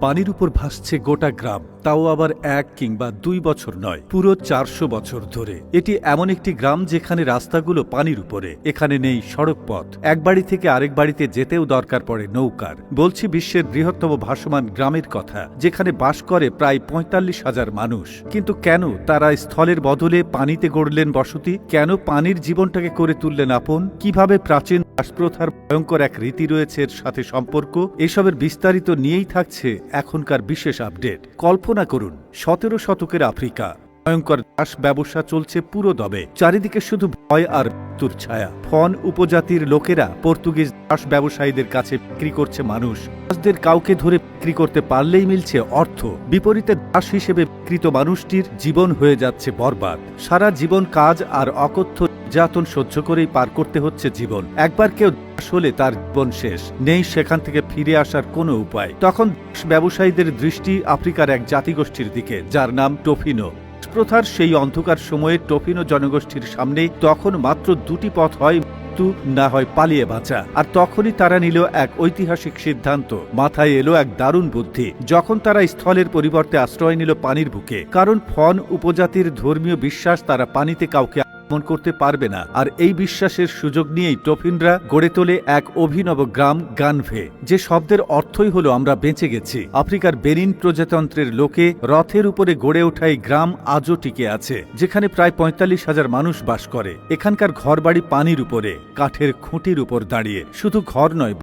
পানির উপর ভাসছে গোটা গ্রাম, তাও আবার 1 কিংবা 2 বছর নয়, পুরো 400 বছর ধরে। এটি এমন একটি গ্রাম যেখানে রাস্তাগুলো পানির উপরে, এখানে নেই সড়ক পথ, এক বাড়ি থেকে আরেক বাড়িতে যেতেও দরকার পড়ে নৌকার। বলছি বিশ্বের বৃহত্তম ভাসমান গ্রামের কথা, যেখানে বাস করে প্রায় 45,000 মানুষ। কিন্তু কেন তারা স্থলের বদলে পানিতে গড়লেন বসতি? কেন পানির জীবনটাকে করে তুললেন আপন? কিভাবে প্রাচীন দাসপ্রথার ভয়ঙ্কর এক রীতি রয়েছে এর সাথে সম্পর্ক? এসবের বিস্তারিত নিয়েই থাকছে এখনকার বিশেষ আপডেট। কল্পনা করুন 17 শতকের আফ্রিকা, ভয়ঙ্কর দাস ব্যবসা চলছে পুরো দমে, চারিদিকে শুধু ভয় আর মৃত্যুর ছায়া। ফন উপজাতির লোকেরা পর্তুগিজ দাস ব্যবসায়ীদের কাছে বিক্রি করছে মানুষ, দাসদের কাউকে ধরে বিক্রি করতে পারলেই মিলছে অর্থ। বিপরীতে দাস হিসেবে বিকৃত মানুষটির জীবন হয়ে যাচ্ছে বরবাদ। সারা জীবন কাজ আর অকথ্য নির্যাতন সহ্য করেই পার করতে হচ্ছে জীবন। একবার কেউ দাস হলে তার জীবন শেষ, নেই সেখান থেকে ফিরে আসার কোনো উপায়। তখন দাস ব্যবসায়ীদের দৃষ্টি আফ্রিকার এক জাতিগোষ্ঠীর দিকে, যার নাম টোফিনো। প্রথার সেই অন্ধকার সময়ে টোফিনো জনগোষ্ঠীর সামনে তখন মাত্র দুটি পথ হয়, মৃত্যু না হয় পালিয়ে বাঁচা। আর তখনই তারা নিল এক ঐতিহাসিক সিদ্ধান্ত। মাথায় এলো এক দারুণ বুদ্ধি, যখন তারা স্থলের পরিবর্তে আশ্রয় নিল পানির বুকে। কারণ ফন উপজাতির ধর্মীয় বিশ্বাস তারা পানিতে কাউকে আক্রমণ করতে পারবে না। আর এই বিশ্বাসের সুযোগ নিয়েই টোফিনরা গড়ে তোলে এক অভিনব গ্রাম গানভে, যে শব্দের অর্থই হলো আমরা বেঁচে গেছি। আফ্রিকার বেনিন প্রজাতন্ত্রের লোকে রথের উপরে গড়ে ওঠা এই গ্রাম আজও টিকে আছে, যেখানে প্রায় 45,000 মানুষ বাস করে। এখানকার ঘরবাড়ি পানির উপরে, কাঠের খুঁটির উপর দাঁড়িয়ে। শুধু ঘর নয়,